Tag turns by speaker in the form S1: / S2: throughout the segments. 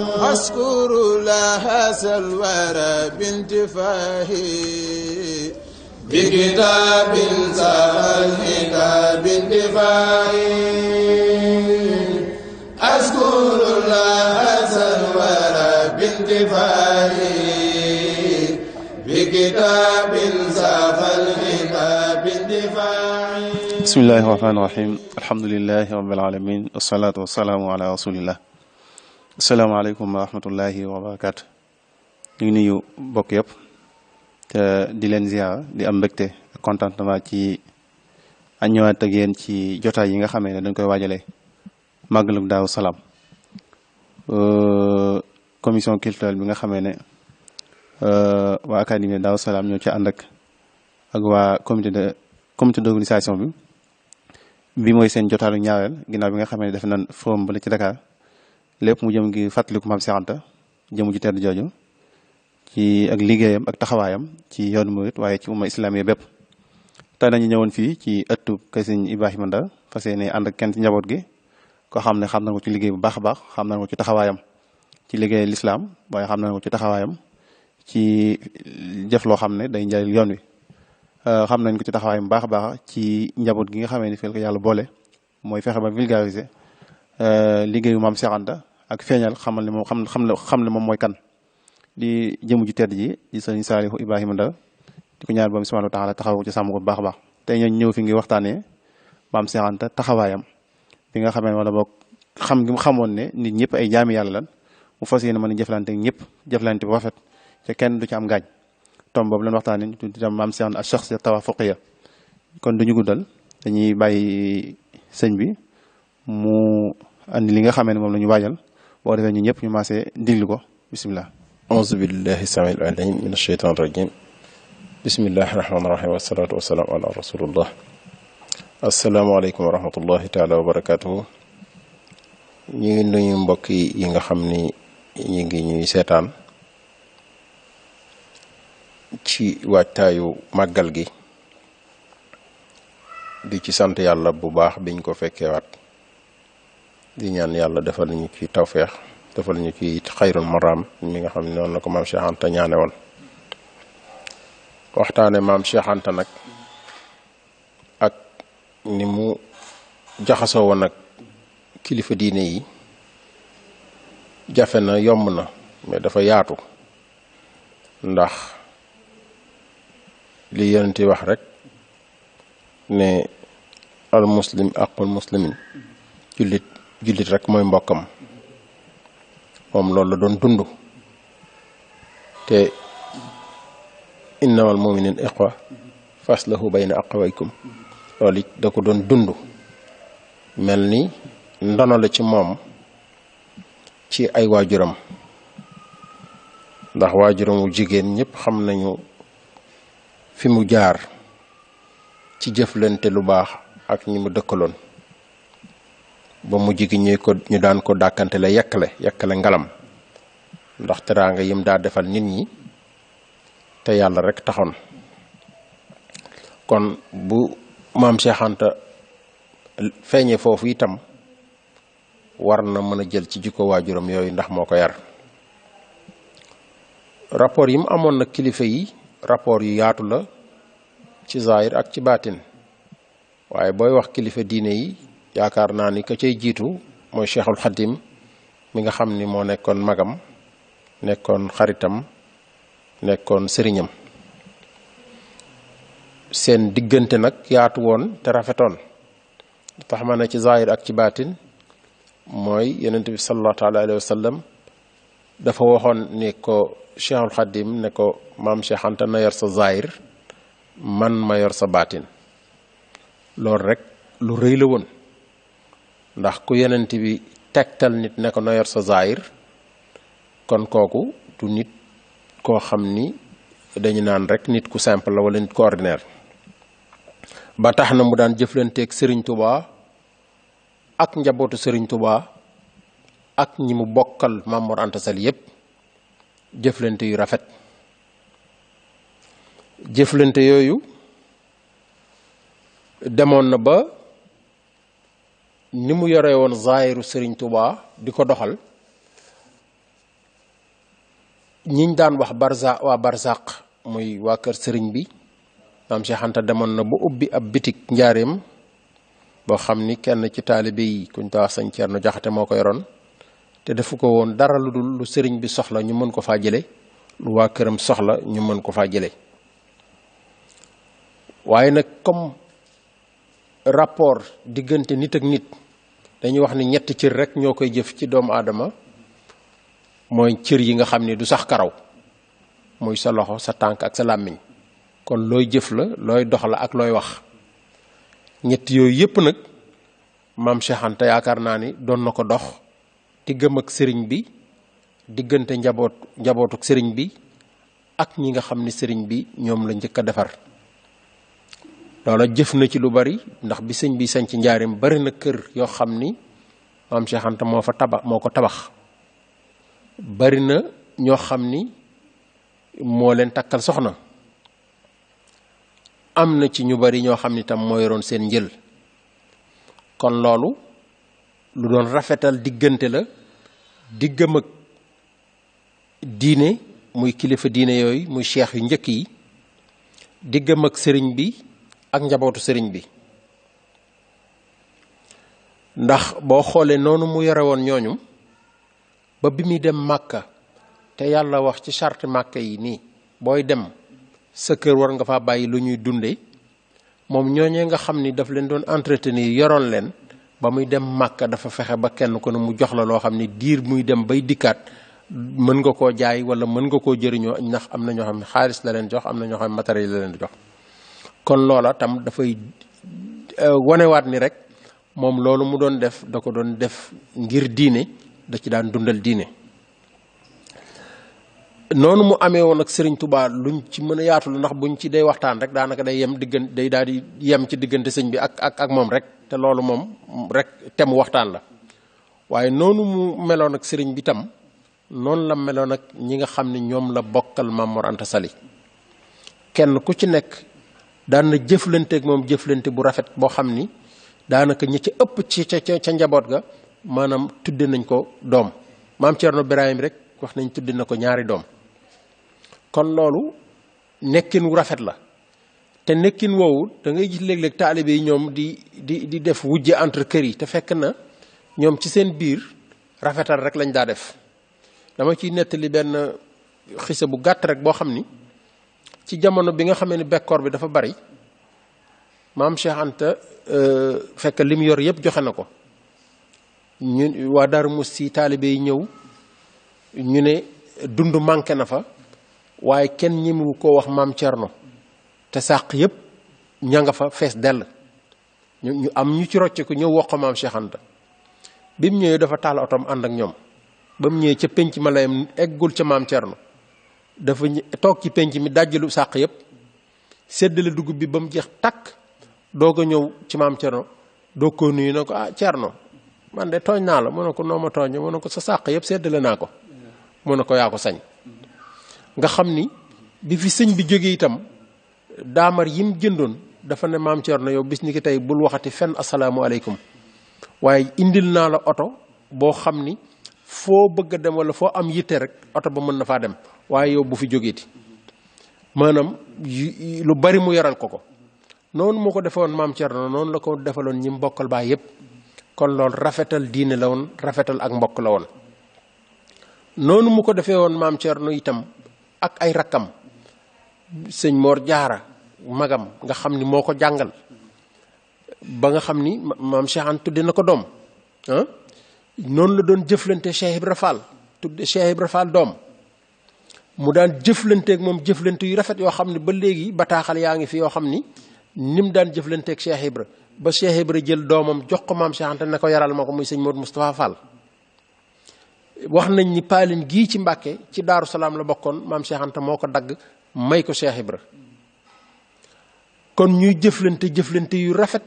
S1: أشكر لها سلوى بانتفاعه بكتاب سألنك بانتفاعه أشكر لها سلوى بانتفاعه بكتاب سألنك بانتفاعه
S2: بسم الله الرحمن الرحيم الحمد لله رب العالمين والصلاة والسلام على رسول الله asalaamaaleykum wa rahmatullahi wa barakaatu ñu ngi nuyu bokk yëpp te di leen ziara di am mbégte ak contentement ci ñëwaat ak yéen ci jotaay yi nga xamee ne dañ koy waajalee màggalug Daaru Salaam commission culturelle bi nga xamee ne waa académie Daaru Salaam ñoo ci ànd ak waa comité d'organisation bi mooy seen jotaalu ñaareel ginnaaw bi nga xamee ne def nañ forum bala ci Dakar lépp mu jëm ngi fàttaliku Maam Cheikh Anta jëmu ji tedd jooju ci ak liggéeyam ak taxawaayam ci yoonu murit waaye ci umma islamiya bépp tey nañu ñëwoon fii ci ëttu kay Sëñ Ibrahima Ndar fas yéene ànd ak kenn ci njaboot gi koo xam ne xam nañ ko ci liggéey bu baax a baax xam nañ ko ci taxawaayam ci liggéey lislaam waaye xam nañ ko ci taxawaayam ci jëf loo xam ne day njëriñ yoon wi xam nañ ko ci taxawaayam bu baax a baax ci njaboot gi nga xamee ni fii la ko yàlla boole mooy fexe ba vulgariser liggéeyu Maam Cheikh Anta ak feeñal xamal ne moom xam ne moom mooy kan di jëmu ji tedd ji di Sëñ Saalihu Ibrahima Ndar di ko ñaan borom subhanahu wa taala taxaw ci sàmm ko bu baax a baax tey ñooñu ñëw fi ngi waxtaanee Maam Cheikh Anta taxawaayam bi nga xamee wala boog xam gi mu xamoon ne nit ñëpp ay jaami yàlla lan mu fas yéene mën a jëflante ak ñëpp jëflante bu rafet te kenn du ci am gaañ tom boobu lan waxtaanee ñu tudd itam Maam Cheikh Anta ash-shakhsiyya tawafuqiyya kon duñu guddal dañuy bàyyi sëñ bi mu andi li nga xamee ne moom la ñu waajal boo defee ñu ñëpp ñu maasee diglu ko bisimilah.
S3: auzu billahi samiil alim min asheytaan rajim bismillahi rahmaani rahim wasalaatu wasalaam ala rasulillah asalaamaaleykum wa rahmatullahi taala wa barakatuhu ñu ngi nuyu mbokk yi nga xam ni ñu ngi ñuy seetaan ci waajtaayu màggal gi di ci sant yàlla bu baax biñ ko fekkeewaat di ñaan yàlla defal ñu ci tawféex defal ñu ci xayrul maraam mi nga xam ne noonu la ko Maam Cheikh Anta ñaane woon waxtaane Maam Cheikh Anta nag ak ni mu jaxasoo woon ak kilifa diine yi jafe na yomb na mais dafa yaatu ndax li yonent wax rek ne al muslim aqul muslimin jullit rek mooy mbokkam moom loolu la doon dund te innamal mu'minina ikhwa faslahu bayna aqwaykum loolu it da ko doon dund mel ni ndono la ci moom ci ay waajuram ndax waajuram wu jigéen ñëpp xam nañu fi mu jaar ci jëflante lu baax ak ñi mu dëkkaloon ba mu jigi ñu daan ko dàkkante la yekkale ngalam ndax teraanga yim daa defal nit ñi te yàlla rek taxoon kon bu Maam Cheikh Anta feeñee foofu itam war na mën a jël ci jikko waajuram yooyu ndax moo ko yar rapport yi mu amoon nag kilifa yi rapport yu yaatu la ci zahir ak ci baatin waaye booy wax kilifa diine yi yaakaar naa ni ka cay jiitu mooy Cheikhul Khadim mi nga xam ni moo nekkoon magam nekkoon xaritam nekkoon sëriñam seen diggante nag yaatu woon te rafetoon tax ma ne ci zahir ak ci baatin mooy yonent bi sallallahu taala alayhi wa sallam dafa waxoon ni ko Cheikhul Khadim ne ko Maam Cheikh Anta na yor sa zahir man ma yor sa baatin loolu rek lu rëy la woon ndax ku yonent bi tegtal nit ne ko na yor sa zahir kon kooku du nit koo xam ni dañu naan rek nit ku simple la wala nit ku ordinaire ba tax na mu daan jëflanteeg Serigne Touba ak njabootu Serigne Touba ak ñi mu bokkal Maam Mor Anta Sali yépp jëflante yu rafet jëflante yooyu demoon na ba ni mu yore woon zaahiru Serigne Touba di ko doxal ñiñ daan wax waa barzaq muy waa kër sëriñ bi maam Cheikh Anta demoon na ba ubbi ab bitik njaareem boo xam ni kenn ci taalibe yi kuñ ta wax sëñ Ceerno Jaxate moo ko yoroon te defu ko woon dara lu dul lu sëriñ bi soxla ñu mën ko faa jële lu waa këram soxla ñu mën ko faa jële waaye nag comme rapport diggante nit ak nit dañuy wax ni ñetti cër rek ñoo koy jëf ci doomu aadama mooy cër yi nga xam ni du sax karaw muy sa loxo sa tànk ak sa làmmiñ kon looy jëf la looy dox la ak looy wax ñett yooyu yépp nag maam Cheikh Anta yaakaar naa ni doon na ko dox diggam ak sëriñ bi diggante njabootuk sëriñ bi ak ñi nga xam ni sëriñ bi ñoom la njëkk a defar loola jëf na ci lu bari ndax bi sëñ bi sañ ci njaarim bari na kër yoo xam ni maam Cheikh Anta moo ko tabax bari na ñoo xam ni moo leen takkal soxna am na ci ñu bari ñoo xam ni tam moo yoroon seen njël kon loolu lu doon rafetal diggante la diggam ak diine muy kilifa diine yooyu muy cheikh yu njëkk yi diggam ak sëriñ bi ak njabootu sëriñ bi ndax boo xoolee noonu mu yore woon ñooñu ba bi muy dem màkka te yàlla wax ci charte màkka yi nii booy dem sa kër war nga fa bàyyi lu ñuy dunde moom ñooñee nga xam ni daf leen doon entretenir yoroon leen ba muy dem màkka dafa fexe ba kenn ko ne mu jox la loo xam ni diir muy dem bay dikkaat mën nga koo jaay wala mën nga koo jëriñoo ndax am na ñoo xam ne xaalis la leen jox am na ñoo xam ne matériel la leen di jox kon loola tam dafay wonewaat ni rek moom loolu mu doon def da ko doon def ngir diine da ci daan dundal diine noonu mu amee woon ak Serigne Touba luñ ci mën a yaatu la ndax buñ ci day waxtaan rek daanaka day yem day daal di yem ci diggante sëñ bi ak moom rek te loolu moom rek te mu waxtaan la waaye noonu mu meloon ak Serigne bi tam noonu la meloon ak ñi nga xam ne ñoom la bokkal Maam Mor Anta Sali kenn ku ci nekk daan na jëflanteeg moom jëflante bu rafet boo xam ni daanaka ñi ci ëpp ci ca njaboot ga maanaam tudde nañ ko doom maam Thierno Birahim rek wax nañ tudde na ko ñaari doom kon loolu nekkin wu rafet la te nekkin woowu da ngay gis léeg-léeg taalibe yi ñoom di def wujje entre kër yi te fekk na ñoom ci seen biir rafetal rek lañ daa def dama ciy nettali benn xisa bu gàtt rek boo xam ni ci jamono bi nga xamee ni bekkoor bi dafa bari maam Cheikh Anta fekk lim yor yëpp joxe na ko ñu waa Darou Mousty taalibe yi ñëw ñu ne dund manqué na fa waaye kenn ñemewu koo wax maam Thierno te sàq yëpp ña nga fa fees dell ñu am ñu ci rocce ko ñëw wax ko maam Cheikh Anta bi mu ñëwee dafa taal otom ànd ak ñoom ba mu ñëwee ca penc ma layam eggul ca maam Thierno dafa toog ci penc mi dajjalu sàq yëpp séddale dugub bi ba mu jeex takk doog a ñëw ci maam Thierno doo ko nuyu na ko Thierno man de tooñ naa la mu ne ko noo ma tooñe mu ne ko sa sàq yëpp séddale naa ko mu ne ko yaa ko sañ nga xam ni bi fi sëñ bi jógee itam daamar yim jëndoon dafa ne maam Thierno yow bis ni ki tey bul waxati fenn asalaamualeykum waaye indil naa la oto boo xam ni foo bëgg a dem wala foo am yitte rek oto ba mën na faa dem waaye yow bu fi jógeeti maanaam lu bari mu yoral ko noonu moo ko defoon maam Thierno noonu la ko defaloon ñi mbokkal baay yépp kon loolu rafetal diine la woon rafetal ak mbokk la woon noonu mu ko defee woon maam Thierno itam ak ay rakkam sëñ Mor Jaara magam nga xam ni moo ko jàngal ba nga xam ni maam Cheikh Anta tudde na ko doom noonu la doon jëflante Cheikh Ibra Fall tudde Cheikh Ibra Fall doom mu daan jëflanteeg moom jëflante yu rafet yoo xam ne ba léegi bataaxal yaa ngi fi yoo xam ni nim daan jëflanteeg Cheikh Ibra ba Cheikh Ibra jël doomam jox ko maam Cheikh Anta ne ko yaral ma ko muy sëñ Modou Moustapha Fall wax nañ ni paalin gii ci Mbàkke ci Daaru Salaam la bokkoon maam Cheikh Anta moo ko dagg may ko Cheikh Ibra kon ñuy jëflante yu rafet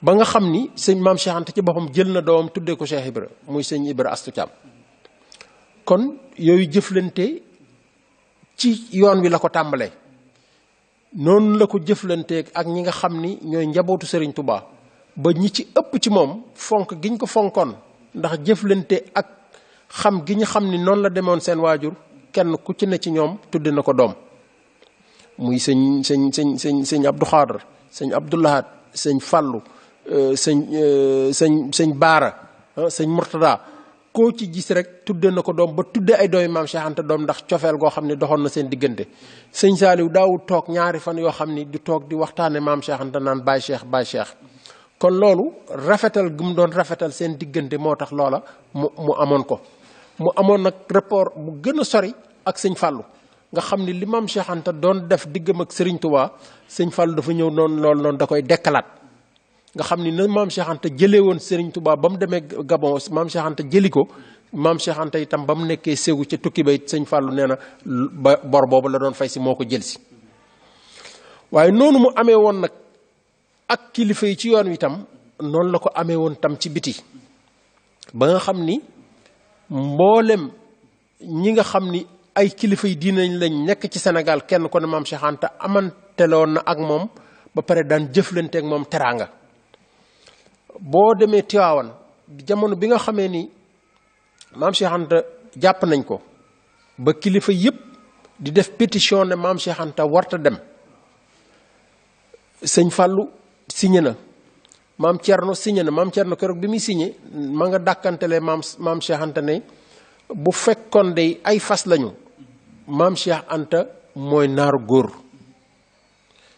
S3: ba nga xam ni sëñ maam Cheikh Anta ci boppam jël na doomam tuddee ko Cheikh Ibra muy sëñ Ibra Astu Caam kon yooyu jëflante ci yoon wi la ko tàmbalee noonu la ko jëflanteeg ak ñi nga xam ni ñooy njabootu Serigne Touba ba ñi ci ëpp ci moom fonk giñ ko fonkoon ndax jëflante ak xam gi ñu xam ni noonu la demoon seen waajur kenn ku ci ne ci ñoom tudde na ko doom muy sëñ Abdou Khadr sëñ Abdou Lahad sëñ Fallou sëñ Baara sëñ Murtada koo ci gis rek tudde na ko doom ba tudde ay doomi maam Cheikh Anta doom ndax cofeel goo xam ne doxoon na seen diggante sëñ Saliou daawul toog ñaari fan yoo xam ni du toog di waxtaane maam Cheikh Anta naan Baye Cheikh Baye Cheikh kon loolu rafetal gi mu doon rafetal seen diggante moo tax loola mu amoon ko mu amoon nag rapport bu gën a sori ak sëñ Fallou nga xam ni li maam Cheikh Anta doon def diggam ak Serigne Touba sëñ Fallou dafa ñëw noonu loolu noonu da koy dekkalaat nga xam ni na maam Cheikh Anta jëlee woon Serigne Touba ba mu demee Gabon maam Cheikh Anta jëli ko maam Cheikh Anta itam ba mu nekkee Ségou ca tukki ba it sëñ Fallou nee na ba bor boobu la doon fay si moo ko jël si waaye noonu mu amee woon nag ak kilifa yi ci yoon wi itam noonu la ko amee woon tam ci biti ba nga xam ni mboolem ñi nga xam ni ay kilifa yi diinañ lañ nekk ci Sénégal kenn ko ne maam Cheikh Anta amanteloon na ak moom ba pare daan jëflante ak moom teraanga boo demee Tiwaawan jamono bi nga xamee ni maam Cheikh Anta jàpp nañ ko ba kilifa yépp di def pétition ne maam Cheikh Anta warta dem sëñ Fallou signé na maam Thierno signé na maam Thierno keroog bi muy signé ma nga dàkkantelee maam Cheikh Anta ne bu fekkoon de ay fas lañu maam Cheikh Anta mooy naaru góor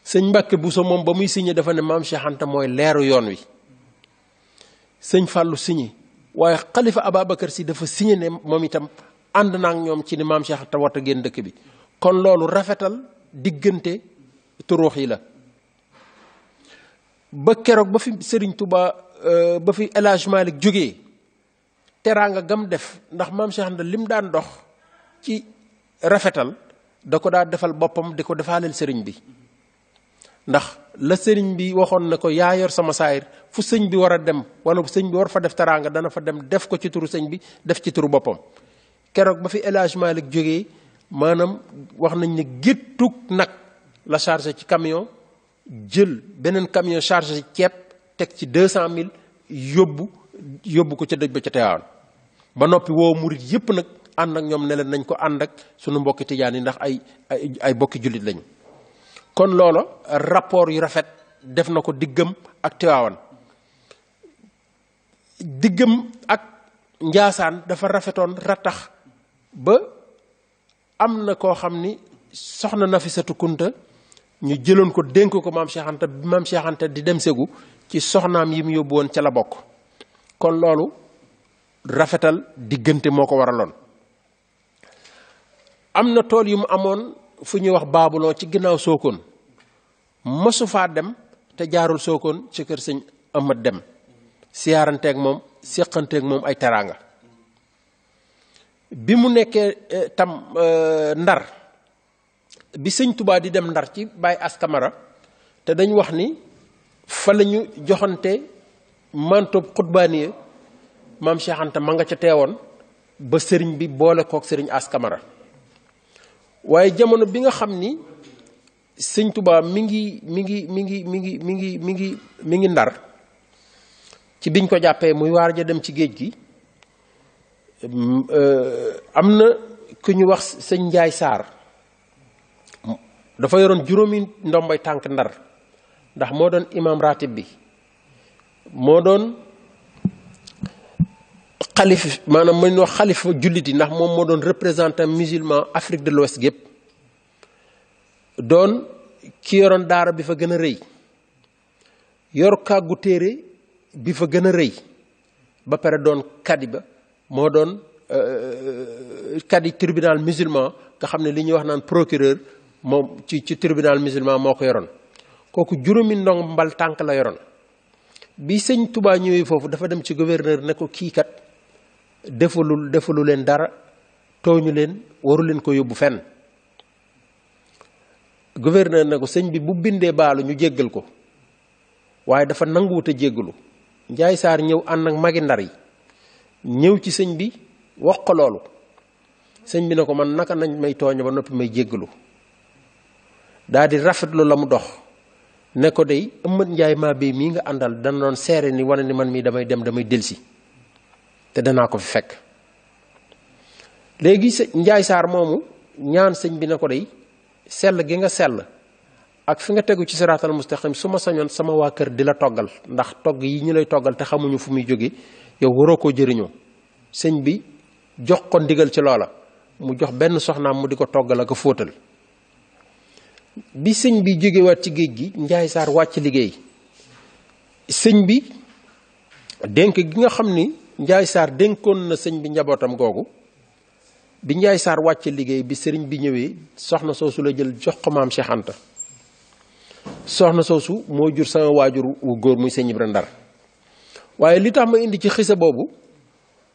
S3: sëñ Mbàkke Bousso moom ba muy signé dafa ne maam Cheikh Anta mooy leeru yoon wi sëñ Fallou signé waaye xalifa Ababacar Si dafa signé ne moom itam ànd naa ak ñoom ci ni maam Cheikh Anta warta génn dëkk bi kon loolu rafetal diggante turuux yi la ba keroog ba fi Serigne Touba ba fi El Hadj Malick jógee teraanga gam def ndax maam Cheikh Anta lim daan dox ci rafetal da ko daa defal boppam di ko defaaleel sëriñ bi ndax la sëriñ bi waxoon na ko yaa yor sama saayir fu sëñ bi war a dem wala sëñ bi war fa def teraanga dana fa dem def ko ci turu sëñ bi def ci turu boppam keroog ba fi El Hadj Malick jógee maanaam wax nañ ne géttug nag la chargé ci camion jël beneen camion chargé ceeb teg ci 200 000 yóbbu ko ca dëj ba ca Tiwaawan ba noppi woo murit yépp nag ànd ak ñoom ne leen nañ ko ànd ak sunu mbokki tijaan yi ndax ay bokki jullit lañu kon loola rapport yu rafet def na ko diggam ak Tiwaawan diggam ak Njaasaan dafa rafetoon rattax ba am na koo xam ni soxna Nafisatu Kunta ñu jëloon ko dénk ko maam Cheikh Anta bi maam Cheikh Anta di dem Ségou ci soxnaam yi mu yóbbu woon ca la bokk kon loolu rafetal diggante moo ko waraloon am na tool yu mu amoon fu ñuy wax baabuloo ci ginnaaw Sokone mësu faa dem te jaarul Sokone ci kër sëñ Amad dem siyaaranteeg moom séqanteeg moom ay teraanga bi mu nekkee tam Ndar bi sëñ Touba di dem Ndar ci Baye Askamara te dañ wax ni fa la ñu joxante mantoob xutbaaniye maam Cheikh Anta ma nga ca teewoon ba sëriñ bi boole kook sëriñ Askamara waaye jamono bi nga xam ni sëñ Touba mi ngi Ndar ci biñ ko jàppee muy waar ja dem ci géej gi am na ku ñu wax sëñ Njaay Saar dafa yoroon juróomi ndombay tànk Ndar ndax moo doon imam ratib bi moo doon xalif maanaam mën wax xalifa jullit yi ndax moom moo doon représentant musulman Afrique de l'Ouest gépp doon ki yoroon daara bi fa gën a rëy yor kàggu téere bi fa gën a rëy ba pare doon kadi ba moo doon kadi tribunal musulman nga xam ne li ñuy wax naan procureur moom ci tribunal musulman moo ko yoroon kooku juróomi ndong mbal tànk la yoroon bi sëñ Touba ñëwee foofu dafa dem ci gouverneur ne ko kii kat defalu leen dara tooñu leen waru leen ko yóbbu fenn gouverneur ne ko sëñ bi bu bindee baalu ñu jéggal ko waaye dafa nanguwut a jéggalu Njaay Saar ñëw ànd ak magi Ndar yi ñëw ci sëñ bi wax ko loolu sëñ bi ne ko man naka nañ may tooñ ba noppi may jéggalu daal di rafetlu la mu dox ne ko day Ëmmat Njaay maa bay mii nga àndal dana doon seere ni wane ni man mii damay dem damay delsi te danaa ko fi fekk léegi Njaay Saar moomu ñaan sëñ bi na ko day sell gi nga sell ak fi nga tegu ci siraatal mustaqim su ma sañoon sama waa kër di la toggal ndax togg yi ñu lay toggal te xamuñu fu muy jóge yow waroo koo jëriñoo sëñ bi jox ko ndigal ci loola mu jox benn soxnaam mu di ko toggal ak a fóotal bi sëñ bi jógewaat ci géej gi Njaay Saar wàcc liggéey sëñ bi dénk gi nga xam ni Njaay Saar dénkoon na sëñ bi njabootam googu bi Njaay Saar wàcc liggéey bi sëriñ bi ñëwee soxna soosu la jël jox ko maam Cheikh Anta soxna soosu moo jur sama waajur wu góor muy sëñ Ibra Ndar waaye li tax ma indi ci xisa boobu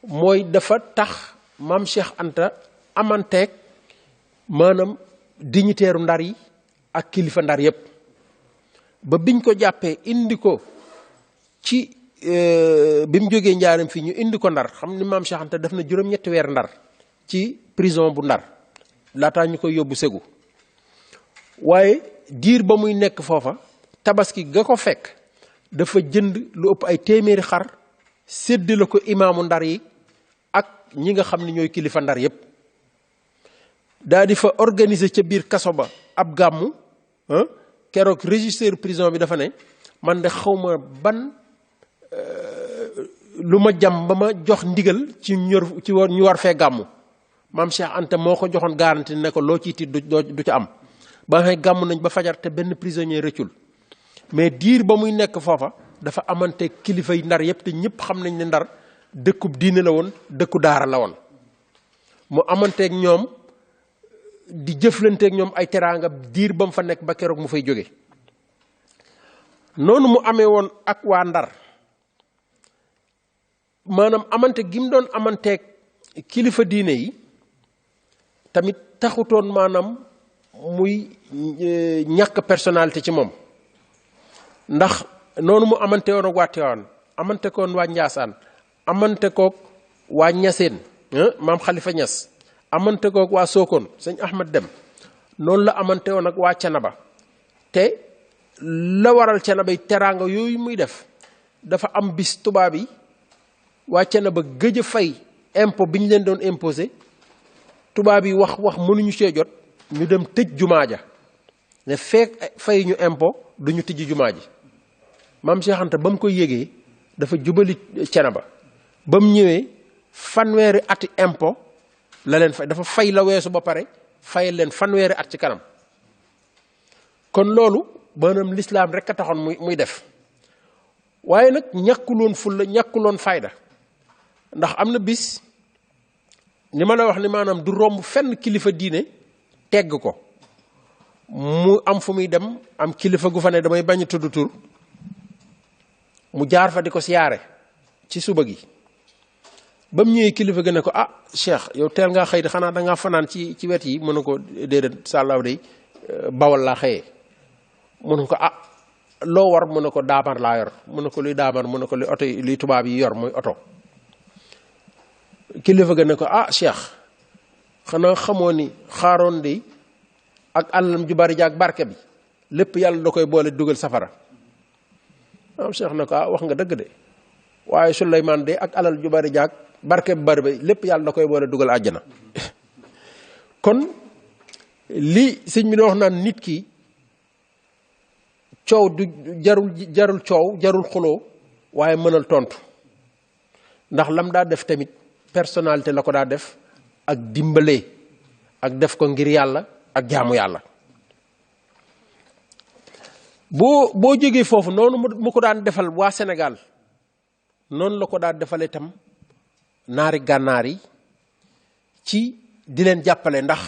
S3: mooy dafa tax maam Cheikh Anta amanteeg maanaam dignitaire Ndar yi ak kilifa Ndar yépp ba biñ ko jàppee indi ko ci bi mu jógee njaaram fii ñu indi ko Ndar xam ni maam Cheikh Anta def na juróom-ñetti weer Ndar ci prison bu Ndar laataa ñu koy yóbbu Ségou waaye diir ba muy nekk foofa tabaski ga ko fekk dafa jënd lu ëpp ay téeméeri xar sédd la ko imaamu Ndar yi ak ñi nga xam ne ñooy kilifa Ndar yépp daa di fa organiser ca biir kaso ba ab gàmmu keroog régisseur prison bi dafa ne man de xawma ban lu ma jam ba ma jox ndigal ci ñu war fee gàmmu maam Cheikh Anta moo ko joxoon garanti ne ko loo ciy tiit du ca am ba nga gàmmu nañ ba fajar te benn prisonnier rëccul mais diir ba muy nekk foofa dafa amante kilifa yi Ndar yépp te ñëpp xam nañ ne Ndar dëkkub diine la woon dëkku daara la woon mu amanteeg ñoom di jëflanteeg ñoom ay teraanga diir ba mu fa nekk ba keroog mu fay jóge noonu mu amee woon ak waa Ndar maanaam amante gi mu doon amanteeg kilifa diine yi tamit taxutoon maanaam muy ñàkk personnalité ci moom ndax noonu mu amante woon ak waa Tiwaawan amante koon waa Njaasaan amante kook waa Ñaseen maam Xalifa Ñas amante kook waa Sokone sëñ Ahmad Dem noonu la amante woon ak waa Canaba te la waral Canaba yi teraanga yooyu muy def dafa am bis tubaab yi waa Canaba gëj a fay impôt bi ñu leen doon imposé tubaab yi wax mënuñu see jot ñu dem tëj jumaa ja ne fekk fay ñu impôt duñu tijji jumaa ji maam Cheikh Anta ba mu koy yégee dafa jubali Canaba ba mu ñëwee fanweeri ati impôt la leen fay dafa fay la weesu ba pare fayal leen fanweeri at ci kanam kon loolu maanaam lislaam rek a taxoon muy def waaye nag ñàkkuloon fulla ñàkkuloon fayda ndax am na bis ni ma la wax ni maanaam du romb fenn kilifa diine tegg ko mu am fu muy dem am kilifa gu fa ne damay bañ a tudd tur mu jaar fa di ko siyaare ci suba gi ba mu ñëwee kilifa gi ne ko Cheikh yow teel ngaa xëy de xanaa dangaa fanaan ci wet yi mu ne ko déedéet sàllaaw day bawal laa xëyee mu ne ko loo war mu ne ko daamar laa yor mu ne ko luy daamar mu ne ko luy oto yi luy tubaab yi yor mooy oto kilifa ga ne ko Cheikh xanaa xamoo ni xaaroon de ak àllam ju bari jaag barke bi lépp yàlla da koy boole dugal safara am Cheikh ne ko wax nga dëgg de waaye Suleymaan de ak alal ju bari jaag barke bi bari ba lépp yàlla da koy boole dugal àjjana kon li sëñ bi wax naan nit ki coow du jarul coow jarul xuloo waaye mënal tontu ndax lam daa def tamit personnalité la ko daa def ak dimbalee ak def ko ngir yàlla ak jaamu yàlla boo jógee foofu noonu mu ko daan defal waa Sénégal noonu la ko daan defal itam naari gànnaar yi ci di leen jàppale ndax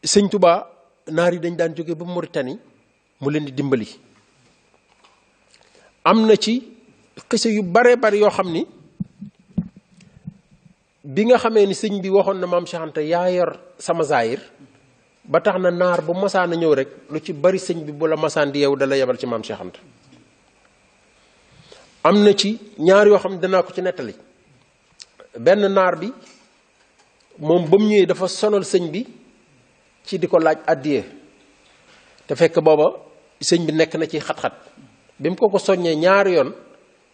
S3: sëñ Tuubaa naar yi dañ daan jóge ba Mauritanie mu leen di dimbali am na ci xise yu bare bari yoo xam ni bi nga xamee ni sëñ bi waxoon na maam Cheikh Anta yaa yor sama zaayir ba tax na naar bu masaan a ñëw rek lu ci bari sëñ bi bu la masaan di yow dala yebal ci maam Cheikh Anta am na ci ñaar yoo xam ne danaa ko ci nettali benn naar bi moom ba mu ñëwee dafa sonal sëñ bi ci di ko laaj àddiya te fekk booba sëñ bi nekk na ci xat-xat bi mu ko soññee ñaari yoon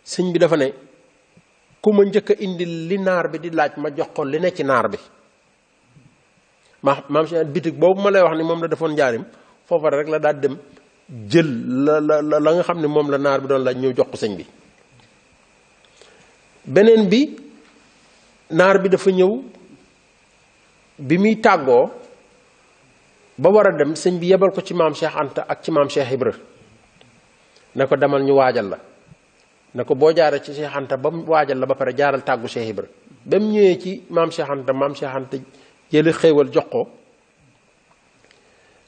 S3: sëñ bi dafa ne ku ma njëkk a indi li naar bi di laaj ma jox ko li ne ci naar bi maam Cheikh bitig boobu ma lay wax ni moom la defoon njaarim foofa rek la daal dem jël la nga xam ne moom la naar bi doon laaj ñëw jox ko sëñ bi. beneen bi naar bi dafa ñëw bi muy tàggoo ba war a dem sëñ bi yebal ko ci maam Cheikh Anta ak ci maam Cheikh Ibra ne ko demal ñu waajal la ne ko boo jaaree ci Cheikh Anta ba mu waajal la ba pare jaaral tàggu Cheikh Ibra ba mu ñëwee ci maam Cheikh Anta jëli xéewal jox ko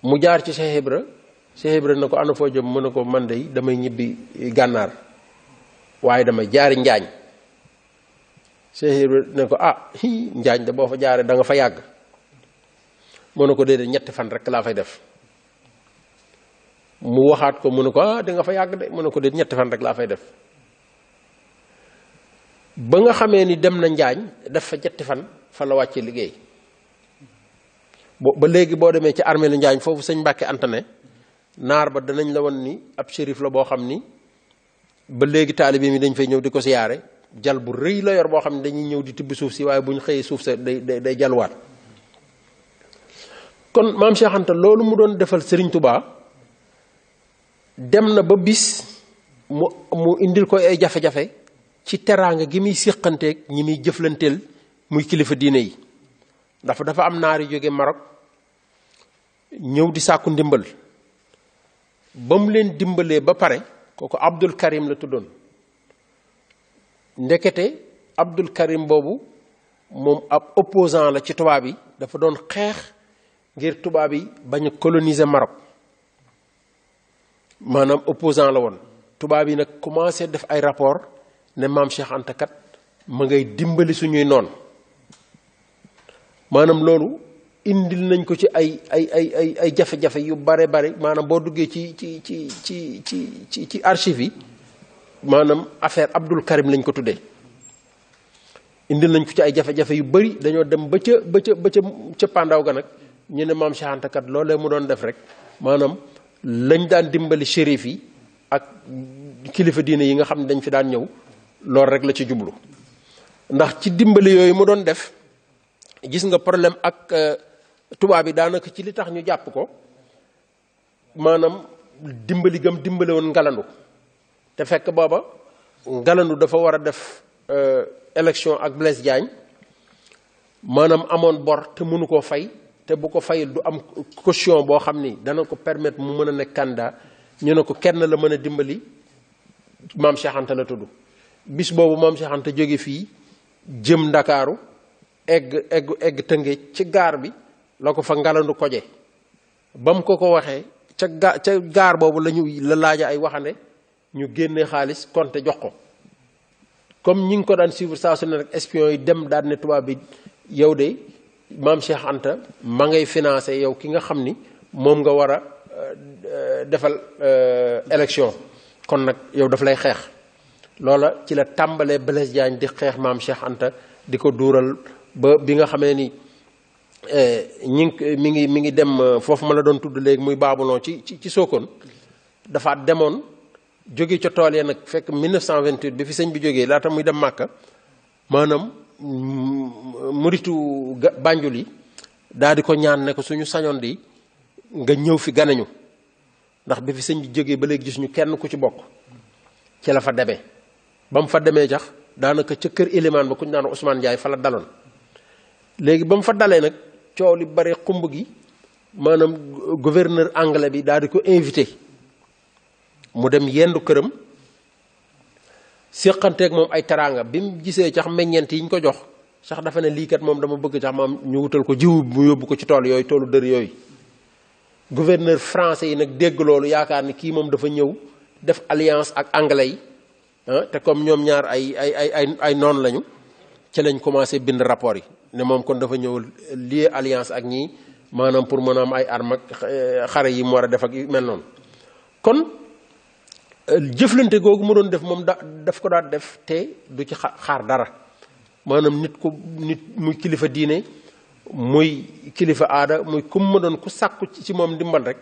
S3: mu jaar ci Cheikh Ibra ne ko ana foo jëm mu ne ko man de damay ñibbi gànnaar waaye damay jaari njaañ Cheikh Ibra ne ko njaañ de boo fa jaaree da nga fa yàgg mu ne ko déedéet 3 fan rek laa fay def mu waxaat ko mu ne ko da nga fa yàgg de mu ne ko déedéet 3 fan rek laa fay def ba nga xamee ni dem na njaañ def fa 3 fan fa la wàcce liggéey ba léegi boo demee ci armée lu njaañ foofu sëñ Mbàkke Anta ne naar ba danañ la won ni ab shérif la boo xam ni ba léegi taalibe mi dañ fay ñëw di ko siyaare jal bu rëy la yor boo xam ne dañuy ñëw di tibb suuf si waaye bu ñu xëyee suuf sa day jalwaat kon maam Cheikh Anta loolu mu doon defal Serigne Touba dem na ba bis mu indil ko ay jafe-jafe ci teraanga gi muy séqanteeg ñi muy jëflanteel muy kilifa diine yi dafa am naar yu jóge Maroc ñëw di sàkku ndimbal ba mu leen dimbalee ba pare kooku Abdul Karim la tuddoon ndekete Abdul Karim boobu moom ab opposant la ci tubaab yi dafa doon xeex ngir tubaab yi bañ a coloniser Maroc maanaam opposant la woon tubaab yi nag commencé def ay rapport ne maam Cheikh Anta kat ma ngay dimbali suñuy noon maanaam loolu indil nañ ko ci ay jafe-jafe yu bare maanaam boo duggee ci archive yi maanaam affaire Abdul Karim lañ ko tuddee indil nañ ko ci ay jafe-jafe yu bari dañoo dem ba ca pandaw ga nag ñu ne maam Cheikh Anta kat loolee mu doon def rek maanaam lañ daan dimbali shérif yi ak kilifa diine yi nga xam ne dañ fi daan ñëw loolu rek la ci jublu ndax ci dimbali yooyu mu doon def gis nga problème ak tubaab yi daanaka ci li tax ñu jàpp ko maanaam dimbali gam dimbale woon Ngalandu te fekk booba Ngalandu dafa war a def élection ak Blaise Diagne maanaam amoon bor te mënu koo fay te bu ko fayul du am caution boo xam ni dana ko permettre mu mën a nekk candidat ñu ne ko kenn la mën a dimbali maam Cheikh Anta la tudd bis boobu maam Cheikh Anta jóge fii jëm Ndakaaru egg Tëngéej ci gaar bi la ko fa Ngalandu koje ba mu ko waxee ca gaar boobu la laaja ay waxande ñu génne xaalis compte jox ko comme ñi ngi ko daan suivre saa su ne rek espion yi dem daan ne tubaab bi yow de maam Cheikh Anta ma ngay financé yow ki nga xam ni moom nga war a defal élection kon nag yow daf lay xeex loola ci la tàmbalee Blaise Diagne di xeex maam Cheikh Anta di ko duural ba bi nga xamee ni mi ngi dem foofu ma la doon tudd léegi muy Babulon ci Sokone dafa demoon jóge ca tool ya nag fekk 1928 bi fi sëñ bi jógee laata muy dem Màkka maanaam muritu Banjul yi daal di ko ñaan ne ko suñu sañoon di nga ñëw fi ganañu ndax bi fi sëñ bi jógee ba léegi gis ñu kenn ku ci bokk ci la fa demee ba mu fa demee jax daanaka ca kër Ilimaan ba ku ñu naan Ousmane Ndiaye fa la daloon léegi ba mu fa dalee nag coow li bare xumb gi maanaam gouverneur anglais bi daal di ko invité mu dem yendu këram séqanteeg moom ay teraanga bi mu gisee cax meññeent yi ñu ko jox sax dafa ne lii kat moom dama bëgg sax maam ñu wutal ko jiw mu yóbbu ko ci tool yooyu toolu dër yooyu gouverneur français yi nag dégg loolu yaakaar ni kii moom dafa ñëw def alliance ak anglais yi te comme ñoom ñaar ay noon lañu ci lañ commencé bind rapport yi ne moom kon dafa ñëw lié alliance ak ñii maanaam pour mën a am ay armes ak xare yi mu war a def ak mel noonu kon jëflante googu mu doon def moom daf ko daan def te du ci xaar dara maanaam nit muy kilifa diine muy kilifa aada muy kum ma doon ku sàkku ci moom ndimbal rek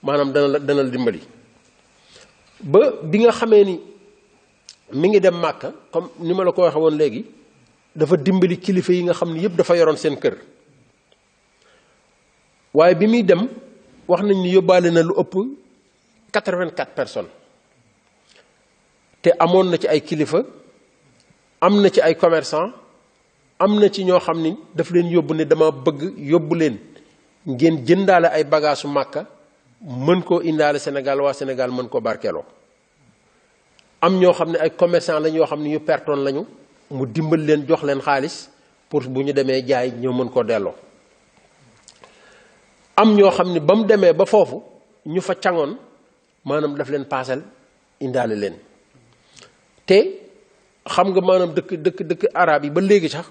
S3: maanaam dana la dimbali ba bi nga xamee ni mi ngi dem Màkka comme ni ma la ko waxee woon léegi dafa dimbali kilifa yi nga xam ne yëpp dafa yoroon seen kër waaye bi muy dem wax nañ ni yóbbaale na lu ëpp 84 personnes te amoon na ci ay kilifa am na ci ay commerçant am na ci ñoo xam ni daf leen yóbbu ne dama bëgg yóbbu leen ngeen jëndaale ay bagaasu Màkka mën koo indaale Sénégal waa Sénégal mën koo barkeeloo am ñoo xam ne ay commerçant lañ yoo xam ne ñu pertoon lañu mu dimbal leen jox leen xaalis pour bu ñu demee jaay ñoo mën koo delloo am ñoo xam ne ba mu demee ba foofu ñu fa cangoon maanaam daf leen paasal indaale leen te xam nga maanaam dëkk arab yi ba léegi sax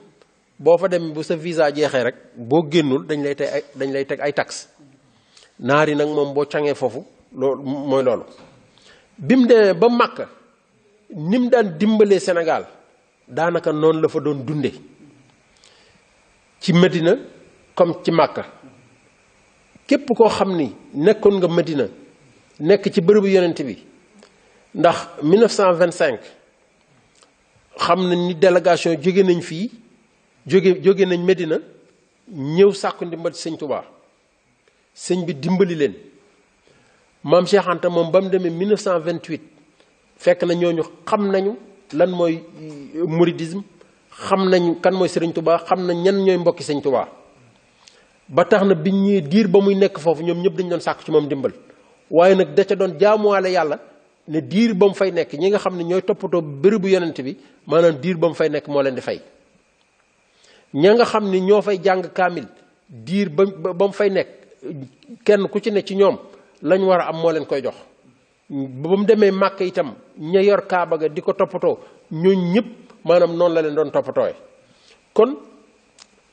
S3: boo fa dem bu sa visa jeexee rek boo génnul dañ lay teg ay taxes naar yi nag moom boo cangee foofu loolu mooy loolu bi mu demee ba Màkka ni mu daan dimbalee Sénégal daanaka noonu la fa doon dunde ci Medina comme ci Màkka képp koo xam ni nekkoon nga Medina nekk ci bërëbu yonent bi ndax 1925 xam nañ ni délégation jóge nañ fii jóge nañ Medina ñëw sàkku ndimbal ci sëñ Touba sëñ bi dimbali leen maam Cheikh Anta moom ba mu demee 1928 fekk na ñooñu xam nañu lan mooy mouridisme xam nañu kan mooy Sëriñ Touba xam nañ ñan ñooy mbokki sëñ Touba ba tax na biñ ñuy diir ba muy nekk foofu ñoom ñëpp dañu doon sàkku ci moom dimbal waaye nag da ca doon jaamuwaale yàlla ne diir ba mu fay nekk ñi nga xam ne ñooy toppatoo bërëbu yonent bi maanaam diir ba mu fay nekk moo leen di fay ña nga xam ni ñoo fay jàng kaamil diir ba mu fay nekk kenn ku ci ne ci ñoom lañ war a am moo leen koy jox ba mu demee Màkka itam ña yor Kaaba ga di ko toppatoo ñooñ ñëpp maanaam noonu la leen doon toppatooye kon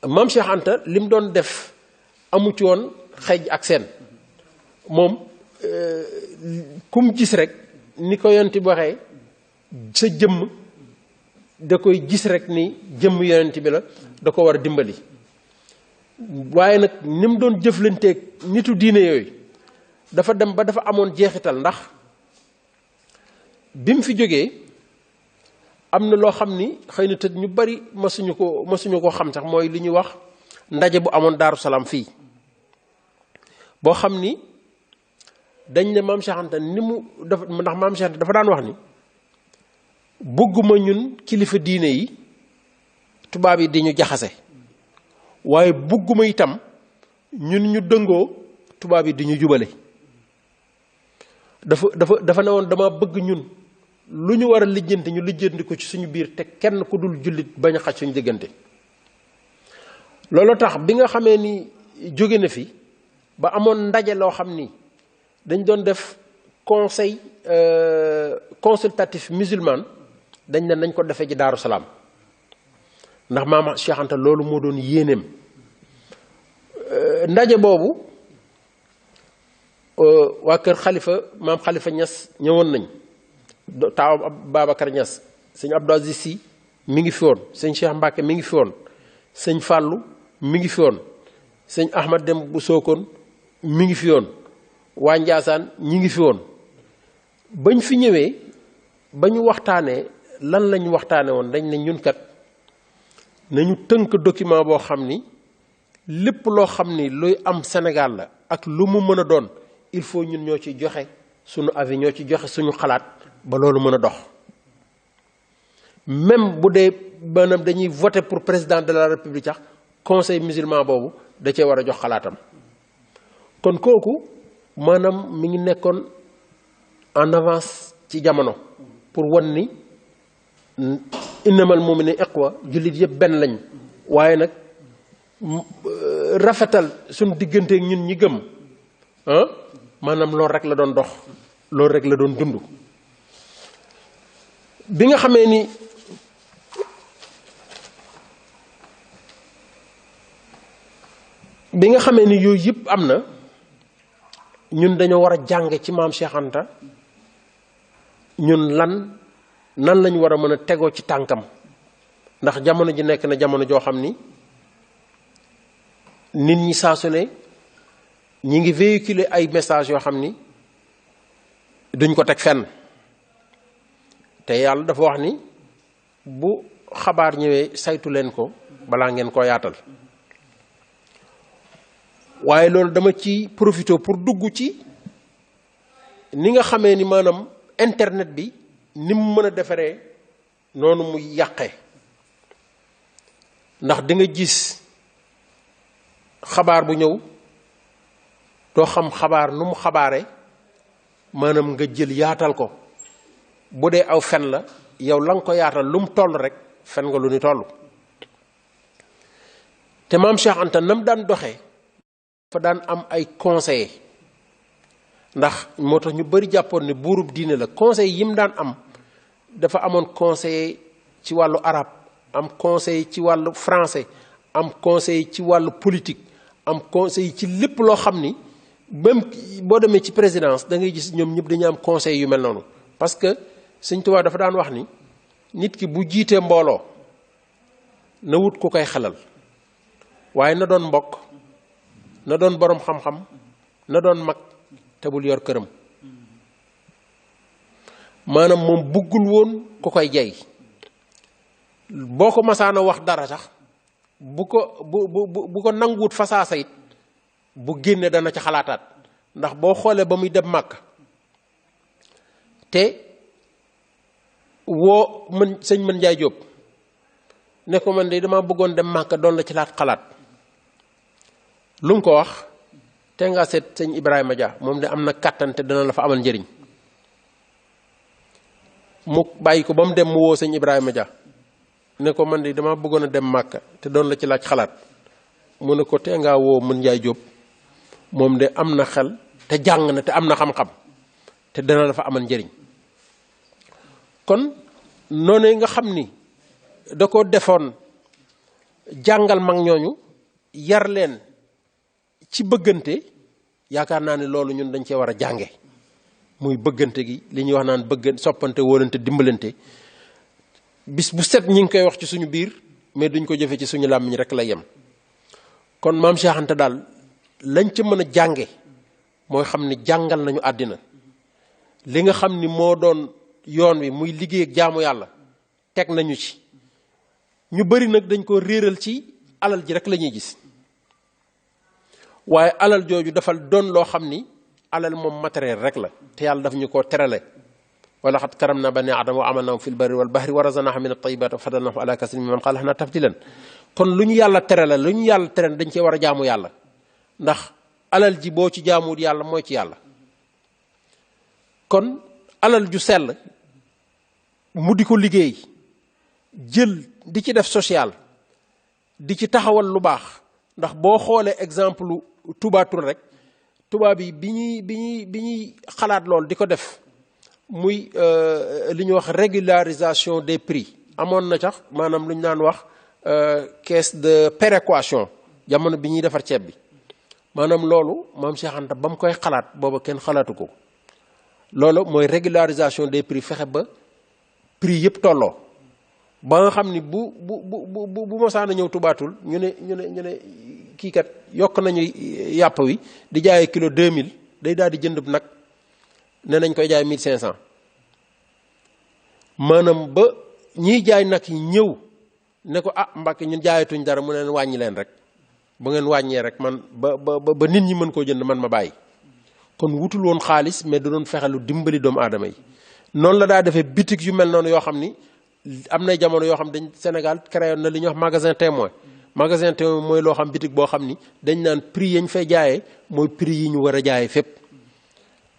S3: maam Cheikh Anta li mu doon def amu ci woon xej ak seen moom kum gis rek ni ko yonent bi waxee sa jëmm da koy gis rek ni jëmm yonent bi la da ko war a dimbali waaye nag ni mu doon jëflanteeg nitu diine yooyu dafa dem ba dafa amoon jeexital ndax bi mu fi jógee am na loo xam ni xëy na te ñu bari masuñu ko xam sax mooy li ñuy wax ndaje bu amoon Daaru Salaam fii boo xam ni dañ ne maam Cheikh Anta ni mu dafa ndax maam Cheikh Anta dafa daan wax ni bëgguma ñun kilifa diine yi tubaab yi di ñu jaxase waaye bëgguma itam ñun ñu dëngoo tubaab yi di ñu jubale dafa ne woon dama bëgg ñun lu ñu war a lijjanti ñu lijjanti ko ci suñu biir te kenn ku dul jullit bañ a xaj suñu diggante loolu tax bi nga xamee ni jóge na fi ba amoon ndaje loo xam ni dañ doon def conseil consultatif musulman dañ ne nañ ko defee ji Daaru Salaam ndax maam Cheikh Anta loolu moo doon yéeneem ndaje boobu waa kër xalifa maam Khalifa Niass ñëwoon nañ taawam Babacar Niass sëñ Abdou Aziz Sy mi ngi fi woon sëñ Cheikh Mbacke mi ngi fi woon sëñ Fallou mi ngi fi woon sëñ Ahmad Dem bu Sokone mi ngi fi woon waa Njaasaan ñi ngi fi woon bañ fi ñëwee ba ñu waxtaanee lan lañu waxtaane woon dañ ne ñun kat nañu tënk document boo xam ni lépp loo xam ni luy am Sénégal la ak lu mu mën a doon il faut ñun ñoo ci joxe suñu avis ñoo ci joxe suñu xalaat ba loolu mën a dox même bu dee maanaam dañuy voter pour président de la république sax conseil musulman boobu da cee war a jox xalaatam kon kooku maanaam mi ngi nekkoon en avance ci jamono pour wan ni innamal mu'minu ikhwa jullit yëpp benn lañ waaye nag rafetal suñu digganteeg ñun ñi gëm maanaam loolu rek la doon dox loolu rek la doon dund bi nga xamee ni yooyu yëpp am na ñun dañoo war a jàng ci maam Cheikh Anta ñun nan lañu war a mën a tegoo ci tànkam ndax jamono ji nekk na jamono joo xam ni nit ñi saa su ne ñi ngi véhiculer ay messages yoo xam ni duñ ko teg fenn te yàlla dafa wax ni bu xabaar ñëwee saytu leen ko balaa ngeen koo yaatal. waaye loolu dama ci profité pour dugg ci ni nga xamee ni maanaam internet bi ni mu mën a defaree noonu mu yàqee. ndax di nga gis xabaar bu ñëw doo xam xabaar nu mu xabaare maanaam nga jël yaatal ko bu dee aw fen la yow la nga ko yaatal lu mu toll rek fen nga lu ni toll. te maam Cheikh Anta nam daan doxee fa daan am ay conseillers ndax moo tax ñu bari jàppoon ne buurub diine la conseil yi mu daan am dafa amoon conseiller ci wàllu arab am conseil ci wàllu français am conseil ci wàllu politique am conseil ci lépp loo xam ni même boo demee ci présidence da ngay gis ñoom ñëpp dañu am conseil yu mel noonu. parce que Sëñ Tuubaa dafa daan wax ni nit ki bu jiitee mbooloo na wut ku koy xelal waaye na doon mbokk na doon boroom xam-xam na doon mag te bul yor këram. maanaam moom buggul woon ku koy jey boo ko masaana wax dara sax bu ko nanguwut fasaasa it bu génne dana ci xalaataat. ndax boo xoolee ba muy dem màkk te woo sëñ mën Njaay Jóob ne ko man de dama bëggoon dem màkk doon la ci laat xalaat lu mu ko wax te nga seet sëñ Ibrahima Dia moom de am na kàttan te dana la fa amal njëriñ. mu bàyyi ko ba mu dem mu woo sëñ Ibrahima Dia ne ko man de dama bëggoon a dem màkk te doon la ci laaj xalaat mu ne ko te ngaa woo mën Njaay Jóob moom de am na xel te jàng na te am na xam-xam te dana la fa amal njëriñ. kon noonu nga xam ni da ko defoon jàngal mag ñooñu yar leen ci bëggante yaakaar naa ne loolu ñun dañ cee war a jànge muy bëggante gi li ñuy wax naan bëgg soppante wóolante dimbalante bis bu set ñi ngi koy wax ci suñu biir mais duñ ko jëfe ci suñu làmmiñ rek la yem. kon maam Cheikh Anta daal lañ ca mën a jànge mooy xam ni jàngal nañu àddina li nga xam ni moo doon yoon wi muy liggéey ak jaamu yàlla teg nañu ci. ñu bari nag dañ ko réeral ci alal ji rek la ñuy gis waaye alal jooju dafa doon loo xam ni alal moom matériel rek la te yàlla daf ñu koo terale wala xat karam na bani aadama wa amalnahum fil barri wal bahri wa razaqnahum min at-tayyibat wa faddalnahum ala kasirin mimman xalaqna tafdilan. kon lu ñu yàlla terale lu ñu yàlla terale dañ cee war a jaamu yàlla ndax alal ji boo ci jaamuwut yàlla mooy ci yàlla. kon alal ju sell mu di ko liggéey jël di ci def social di ci taxawal lu baax ndax boo xoolee exemple Touba Toul rek tubaab yi bi ñuy xalaat lool di ko def muy li ñuy wax régularisation des prix amoon na sax maanaam lu ñu naan wax caisse de péréquation jamono bi ñuy defar ceeb bi maanaam loolu maam Cheikh Anta ba mu koy xalaat booba kenn xalaatu ko. loolu mooy régularisation des prix fexe ba prix yëpp tolloo ba nga xam ni bu mosaana ñëw Touba Toul ñu ne kii kat yokk nañu yàpp wi di jaayee kilo 2000 day daal di jënd nag ne nañ koy jaay 1500 maanaam ba ñiy jaay nag yi ñëw ne ko ah Mbàkke ñun jaayatuñ dara mu ne leen wàññi leen rek ba ngeen wàññee rek man ba nit ñi mën koo jënd man ma bàyyi. kon wutul woon xaalis mais da doon fexe lu dimbali doomu aadama yi noonu la daa defee bitig yu mel noonu yoo xam ni am nay jamono yoo xam dañ Sénégal créé na li ñuy wax magasin témoin. magasin témoin mooy loo xam bitig boo xam ni dañ naan prix yañ fay jaayee mooy prix yi ñu war a jaayee fépp.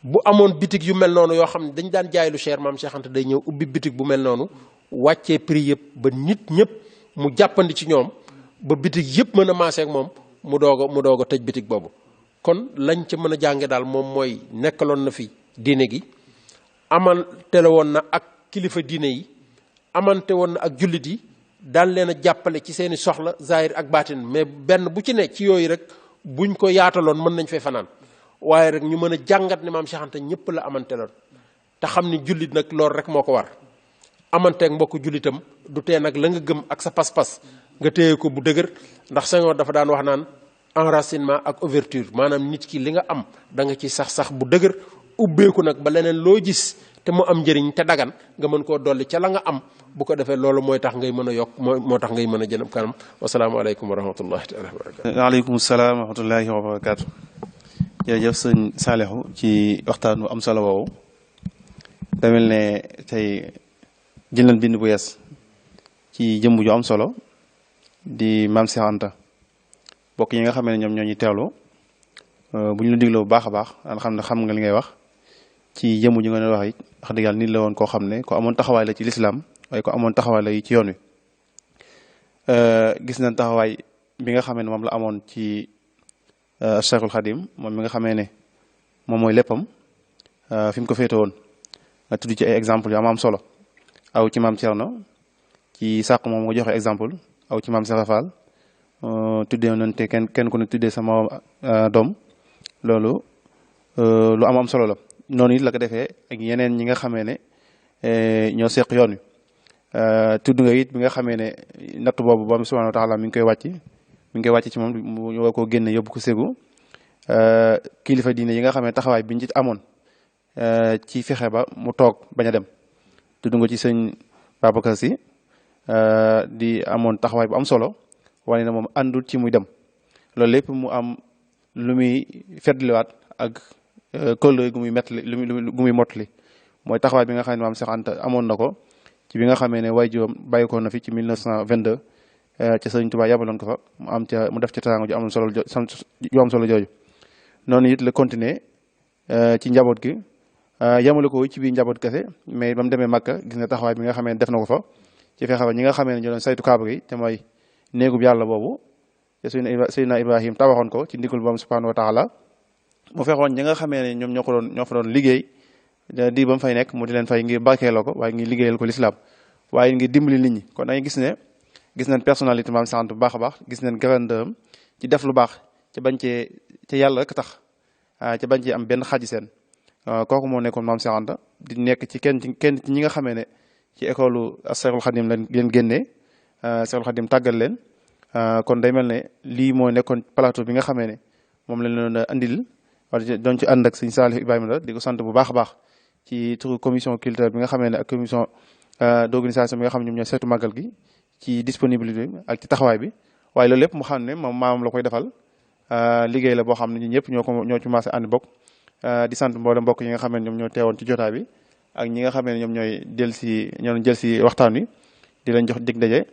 S3: bu amoon bitig yu mel noonu yoo xam ne dañ daan jaay lu cher maam Cheikh Anta day ñëw ubbi bitig bu mel noonu wàccee prix yëpp ba nit ñëpp mu jàppandi ci ñoom ba bitig yëpp mën a maase ak moom mu doog a tëj bitig boobu. kon lañ ca mën a jànge daal moom mooy nekkaloon na fi diine gi amante la woon na ak kilifa diine yi amante woon na ak jullit yi daan leen a jàppale ci seeni soxla zahir ak baatin mais benn bu ci ne ci yooyu rek buñ ko yaataloon mën nañ fay fanaan waaye rek ñu mën a jàngat ne maam Cheikh Anta ñëpp la amante loon te xam ni jullit nag loolu rek moo ko war amanteeg mbokk jullitam du tee nag la nga gëm ak sa pas-pas nga téye ko bu dëgër ndax Senghor dafa daan wax naan enracinement ak ouverture maanaam nit ki li nga am da nga ci sax bu dëgër ubbeeku nag ba leneen loo gis te mu am njëriñ te dagan nga mën koo dolli ca la nga am bu ko defee loolu mooy tax ngay mën a yokk moo tax ngay mën a jënam kanam wasalaamaaleykum wa rahmatullahi taala wa barakatu.
S2: waaleykum salaam wa rahmatullahi wa barakatu. jërëjëf sëñ Saalihu ci waxtaan bu am solo woowu. damel ne tey jël nañ bind bu yees ci jëmm ju am solo di Maam Cheikh Anta. bokk yi nga xam ne ñoom ñoo ñuy teewlu bu ñu la digloo bu baax a baax daan xam ne xam nga li ngay wax ci jëmm ju nga ne wax it wax dëgg yàlla nit la woon koo xam ne ko amoon taxawaay la ci lislaam waaye ko amoon taxawaay la ci yoon wi. gis nañ taxawaay bi nga xamee ne moom la amoon ci Cheikhul Khadim moom mi nga xamee ne moom mooy léppam fi mu ko féete woon nga tudd ci ay exemple yu am solo aw ci maam Thierno ci sàq moom nga joxe exemple aw ci maam Cheikh Fall tuddee nañ te kenn ku ne tuddee sama doom loolu lu am solo la noonu it la ko defee ak yeneen ñi nga xamee ne ñoo seq yoon wi. tudd nga it bi nga xamee ne natt boobu ba subhanahu wa taala mi ngi koy wàcc ci moom mu war koo génne yóbbu ko ségu kilifa diine yi nga xam ne taxawaay biñ ci amoon ci fexe ba mu toog bañ a dem. tudd nga ci sëñ Babacar Sy di amoon taxawaay bu am solo wane na moom àndul ci muy dem loolu lépp mu am lu muy fetliwaat ak kóllëre gu muy mettali gu muy mottali mooy taxawaay bi nga xam ne maam Cheikh Anta amoon na ko ci bi nga xamee ne waajuram bàyyi ko na fi ci 1922 ca Sëriñ Tuubaa yabaloon ko fa mu def ca teraanga ju am solo jooju noonu it la continuer ci njaboot gi yamale ko ci biir njaboot kese mais ba mu demee Makka gis nga taxawaay bi nga xamee ne def na ko fa ci fexe ba ñi nga xamee ne ñoo doon saytu kaaba gi te mooy néegub yàlla boobu te Seydina Ibrahim tabaxoon ko ci ndigal borom subhanahu wa taala mu fexoon ñi nga xamee ne ñoom ñoo fa doon liggéey di ba mu fay nekk mu di leen fay ngir barkeeloo ko waaye ngir liggéeyal ko lislaam waaye ngir dimbali nit ñi kon da ngay gis ne gis nañ personnalité maam sant bu baax a baax gis nañ grandeur ci def lu baax ca bañ cee ca yàlla rek tax ca bañ cee am benn xaji seen kooku moo nekkoon maam Cheikh Anta di nekk ci kenn ci ñi nga xamee ne ci école Cheikhul Khadim leen génnee Cheikhul Khadim tàggal leen kon day mel ne lii moo nekkoon plateau bi nga xamee ne moom lañ leen andil wala doon ci ànd ak sëñ Salih Ibrahima la di ko sant bu baax a baax ci turu commission culturelle bi nga xamee ne ak commission d'organisation bi nga xam ne ñoom ñoo seetu màggal gi ci disponibilité ak ci taxawaay bi waaye loolu lépp mu xam ne moom maamam la koy defal liggéey la boo xam ne ñun ñëpp ñoo ci maase ànd bokk di sant mboolem mbokk yi nga xam ne ñoom ñoo teewoon ci jotaay bi ak ñi nga xam ne ñoom ñooy jël si waxtaan wi di leen jox dig ndaje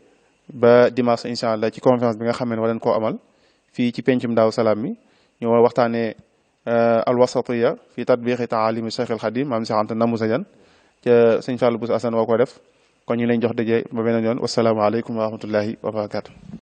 S2: ba dimanche incha allah ci conférence bi nga xam ne war leen koo amal fii ci pencum Daaru Salaam mi ñu war waxtaanee alwasatiya fi tatbiqi taalimi Cheikh al Khadim maam Cheikh Anta namusajan ca sëñ Fallou Bousso Assane woo ko def kon ñu leen jox daje ba beneen yoon wasalaamaaleykum wa rahmatullahi wa barakatu